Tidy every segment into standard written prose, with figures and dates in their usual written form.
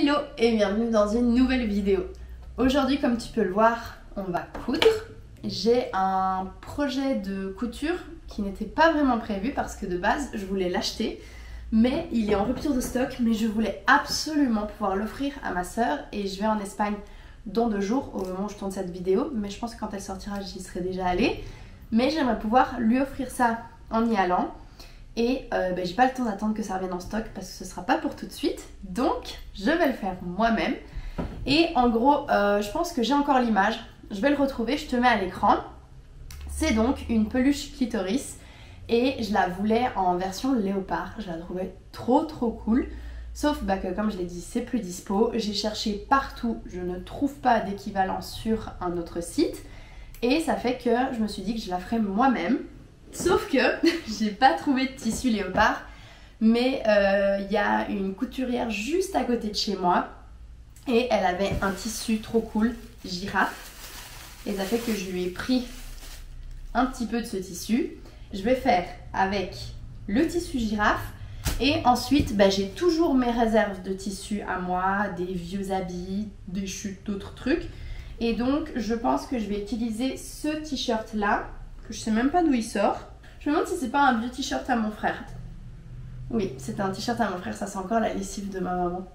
Hello et bienvenue dans une nouvelle vidéo. Aujourd'hui, comme tu peux le voir, on va coudre. J'ai un projet de couture qui n'était pas vraiment prévu parce que de base je voulais l'acheter, mais il est en rupture de stock. Mais je voulais absolument pouvoir l'offrir à ma soeur et je vais en Espagne dans 2 jours au moment où je tourne cette vidéo. Mais je pense que quand elle sortira, j'y serai déjà allée. Mais j'aimerais pouvoir lui offrir ça en y allant. Et j'ai pas le temps d'attendre que ça revienne en stock parce que ce sera pas pour tout de suite. Donc je vais le faire moi-même. Et en gros, je pense que j'ai encore l'image. Je vais le retrouver, je te mets à l'écran. C'est donc une peluche clitoris. Et je la voulais en version léopard. Je la trouvais trop cool. Sauf que comme je l'ai dit, c'est plus dispo. J'ai cherché partout, je ne trouve pas d'équivalent sur un autre site. Et ça fait que je me suis dit que je la ferais moi-même. Sauf que j'ai pas trouvé de tissu léopard, mais il y a une couturière juste à côté de chez moi et elle avait un tissu trop cool, girafe, et ça fait que je lui ai pris un petit peu de ce tissu. Je vais faire avec le tissu girafe et ensuite j'ai toujours mes réserves de tissu à moi, des vieux habits, des chutes, d'autres trucs, et donc je pense que je vais utiliser ce t-shirt là. Je sais même pas d'où il sort. Je me demande si c'est pas un vieux t-shirt à mon frère. Oui, c'était un t-shirt à mon frère, ça sent encore la lessive de ma maman.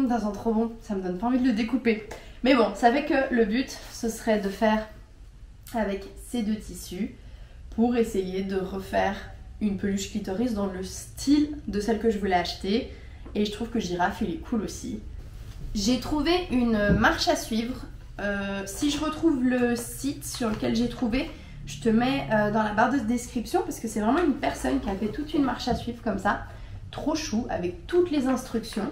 Ça sent trop bon, ça me donne pas envie de le découper. Mais bon, ça fait que le but, ce serait de faire avec ces 2 tissus pour essayer de refaire une peluche clitoris dans le style de celle que je voulais acheter. Et je trouve que girafe, il est cool aussi. J'ai trouvé une marche à suivre. Si je retrouve le site sur lequel j'ai trouvé, je te mets dans la barre de description parce que c'est vraiment une personne qui a fait toute une marche à suivre comme ça, trop chou, avec toutes les instructions.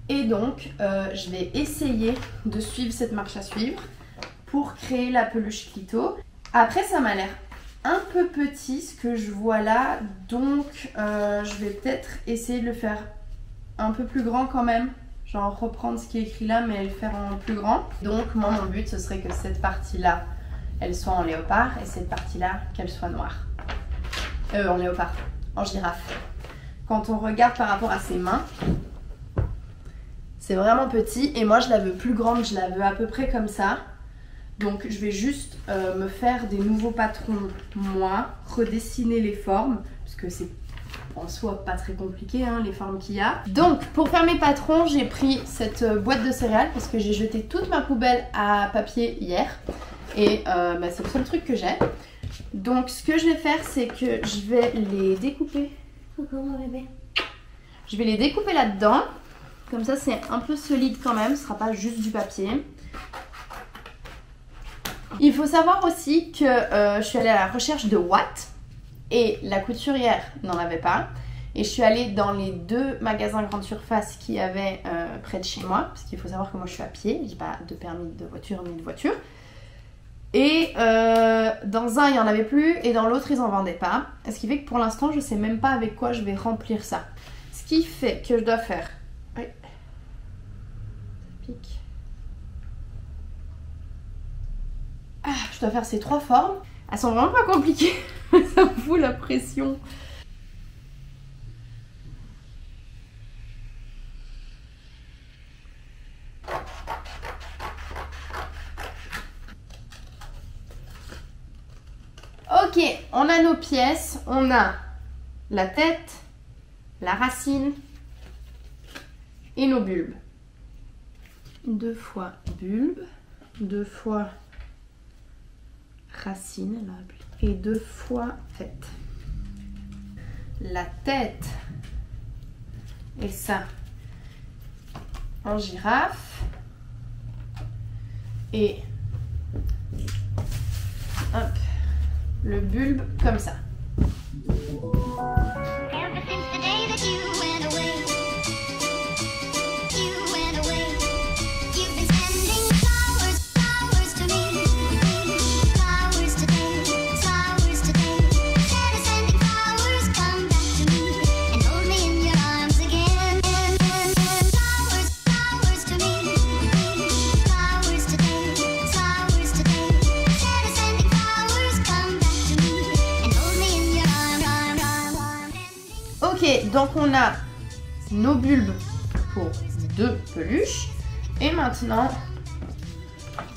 Et donc je vais essayer de suivre cette marche à suivre pour créer la peluche clito. Après ça m'a l'air un peu petit ce que je vois là, donc je vais peut-être essayer de le faire un peu plus grand quand même. Genre reprendre ce qui est écrit là mais le faire en plus grand. Donc moi mon but ce serait que cette partie là elle soit en léopard et cette partie-là, qu'elle soit noire. En léopard, en girafe. Quand on regarde par rapport à ses mains, c'est vraiment petit et moi je la veux plus grande, je la veux à peu près comme ça. Donc je vais juste me faire des nouveaux patrons, moi, redessiner les formes, parce que c'est en soi pas très compliqué les formes qu'il y a. Donc pour faire mes patrons, j'ai pris cette boîte de céréales parce que j'ai jeté toute ma poubelle à papier hier. Et c'est le seul truc que j'ai. Donc ce que je vais faire, c'est que je vais les découper. Coucou mon bébé. Je vais les découper là-dedans. Comme ça c'est un peu solide quand même, ce sera pas juste du papier. Il faut savoir aussi que je suis allée à la recherche de watts et la couturière n'en avait pas. Et je suis allée dans les 2 magasins grande surface qu'il y avait près de chez moi. Parce qu'il faut savoir que moi je suis à pied, j'ai pas de permis de voiture ni de voiture. Et dans un il n'y en avait plus et dans l'autre ils en vendaient pas. Ce qui fait que pour l'instant je sais même pas avec quoi je vais remplir ça. Ce qui fait que je dois faire... Oui. Ça pique. Je dois faire ces 3 formes. Elles sont vraiment pas compliquées. Ça me fout la pression. Ok, on a nos pièces, on a la tête, la racine et nos bulbes. 2 fois bulbe, 2 fois racine et 2 fois tête. La tête et ça en girafe et hop. Le bulbe comme ça. Ok, donc on a nos bulbes pour 2 peluches. Et maintenant,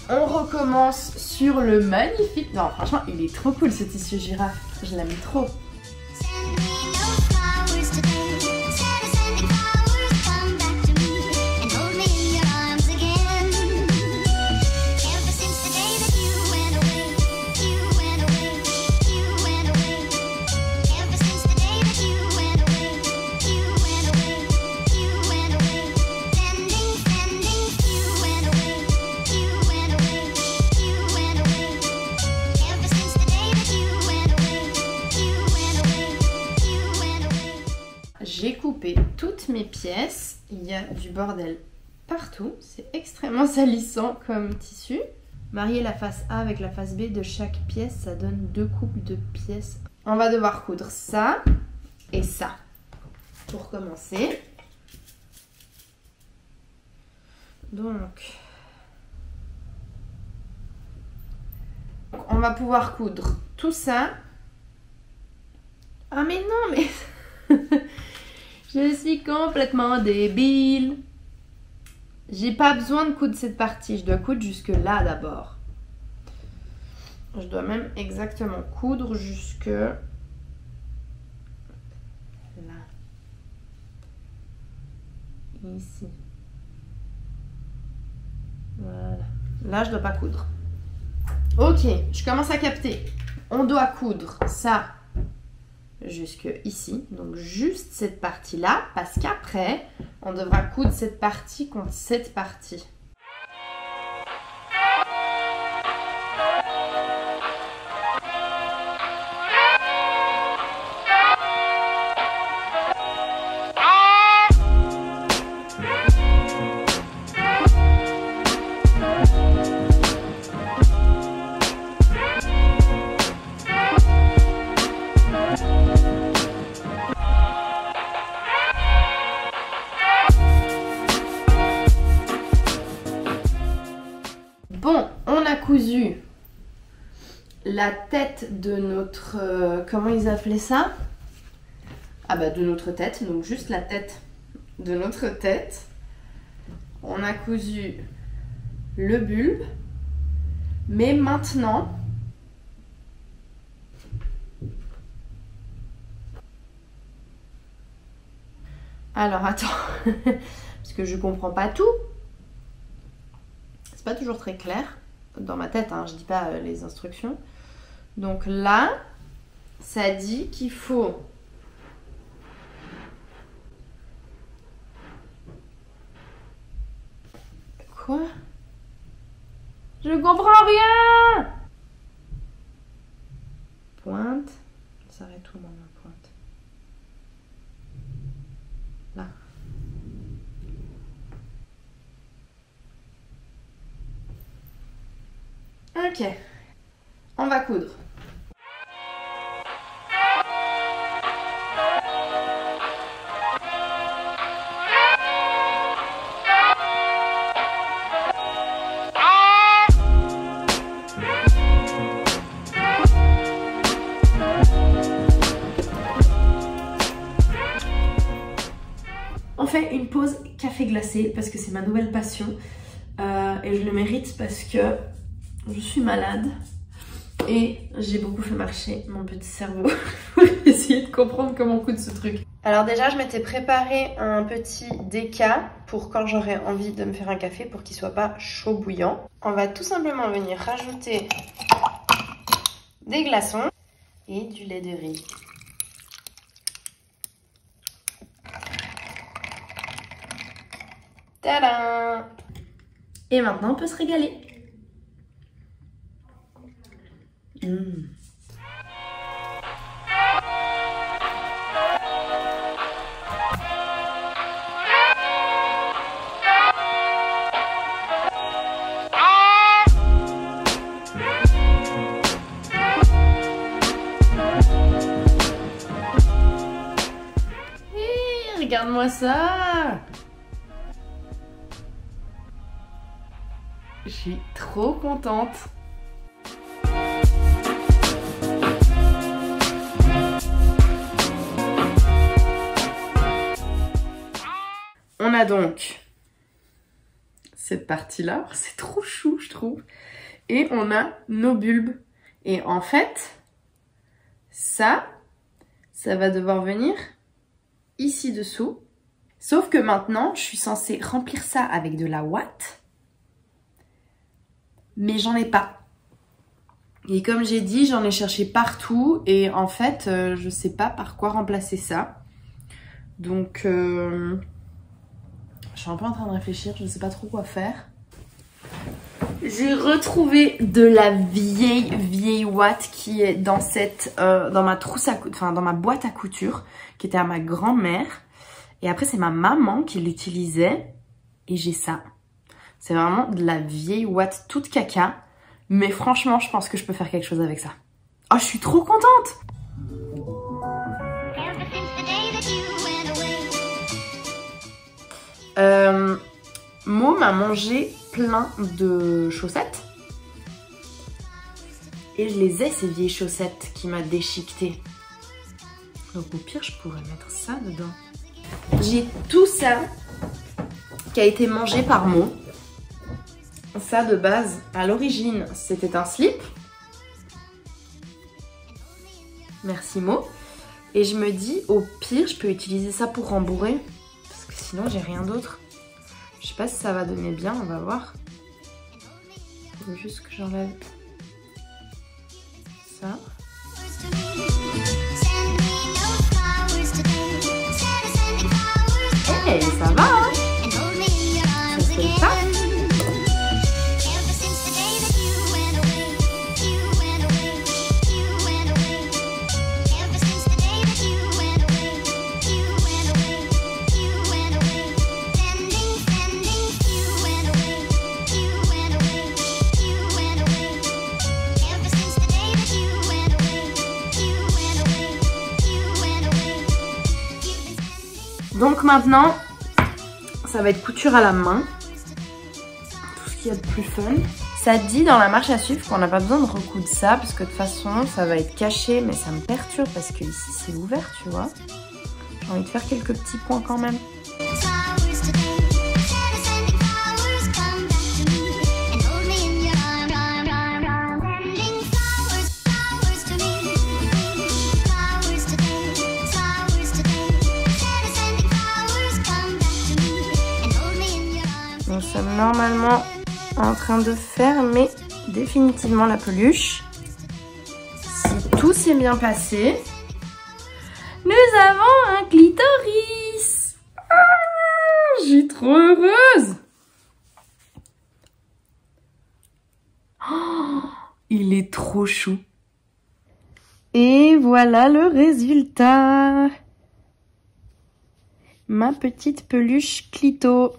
on recommence sur le magnifique... Non, franchement, il est trop cool ce tissu girafe. Je l'aime trop. J'ai coupé toutes mes pièces, il y a du bordel partout, c'est extrêmement salissant comme tissu. Marier la face A avec la face B de chaque pièce, ça donne 2 coupes de pièces. On va devoir coudre ça et ça pour commencer. Donc, on va pouvoir coudre tout ça. Ah mais non, mais... Je suis complètement débile. J'ai pas besoin de coudre cette partie. Je dois coudre jusque là d'abord. Je dois même exactement coudre jusque là. Ici. Voilà. Là, je dois pas coudre. Ok, je commence à capter. On doit coudre ça jusque ici, donc juste cette partie là, parce qu'après on devra coudre cette partie contre cette partie. Bon, on a cousu la tête de notre... comment ils appelaient ça? Ah bah de notre tête, donc juste la tête de notre tête. On a cousu le bulbe, mais maintenant... Alors attends, parce que je comprends pas tout. C'est pas toujours très clair dans ma tête, hein, je dis pas les instructions. Donc là, ça dit qu'il faut quoi? Je comprends rien. Pointe, ça s'arrête où moi ma pointe? Là. Ok, on va coudre. On fait une pause café glacé parce que c'est ma nouvelle passion et je le mérite parce que je suis malade et j'ai beaucoup fait marcher mon petit cerveau pour essayer de comprendre comment coudre ce truc. Alors déjà, je m'étais préparé un petit déca pour quand j'aurai envie de me faire un café pour qu'il soit pas chaud bouillant. On va tout simplement venir rajouter des glaçons et du lait de riz. Tadam! Et maintenant, on peut se régaler. Regarde-moi ça! Je suis trop contente. On a a donc cette partie-là. C'est trop chou, je trouve. Et on a nos bulbes. Et en fait, ça va devoir venir ici dessous. Sauf que maintenant, je suis censée remplir ça avec de la ouate. Mais j'en ai pas. Et comme j'ai dit, j'en ai cherché partout. Et en fait, je sais pas par quoi remplacer ça. Donc, je suis un peu en train de réfléchir. Je ne sais pas trop quoi faire. J'ai retrouvé de la vieille ouate qui est dans cette, dans ma trousse à enfin dans ma boîte à couture, qui était à ma grand-mère. Et après, c'est ma maman qui l'utilisait. Et j'ai ça. C'est vraiment de la vieille ouate toute caca. Mais franchement, je pense que je peux faire quelque chose avec ça. Oh, je suis trop contente! Mo m'a mangé plein de chaussettes. Et je les ai, ces vieilles chaussettes qui m'a déchiquetée. Donc au pire, je pourrais mettre ça dedans. J'ai tout ça qui a été mangé par Mo. Ça de base, à l'origine, c'était un slip. Merci Mo. Et je me dis, au pire, je peux utiliser ça pour rembourrer. Parce que sinon, j'ai rien d'autre. Je sais pas si ça va donner bien, on va voir. Il faut juste que j'enlève ça. Hey, ça va hein? Ça se fait pas. Donc maintenant, ça va être couture à la main. Tout ce qu'il y a de plus fun. Ça dit dans la marche à suivre qu'on n'a pas besoin de recoudre ça, parce que de toute façon, ça va être caché, mais ça me perturbe parce que ici c'est ouvert, tu vois. J'ai envie de faire quelques petits points quand même. Nous sommes normalement en train de fermer définitivement la peluche. Si tout s'est bien passé, nous avons un clitoris. Ah, je suis trop heureuse. Oh, il est trop chou. Et voilà le résultat. Ma petite peluche clito.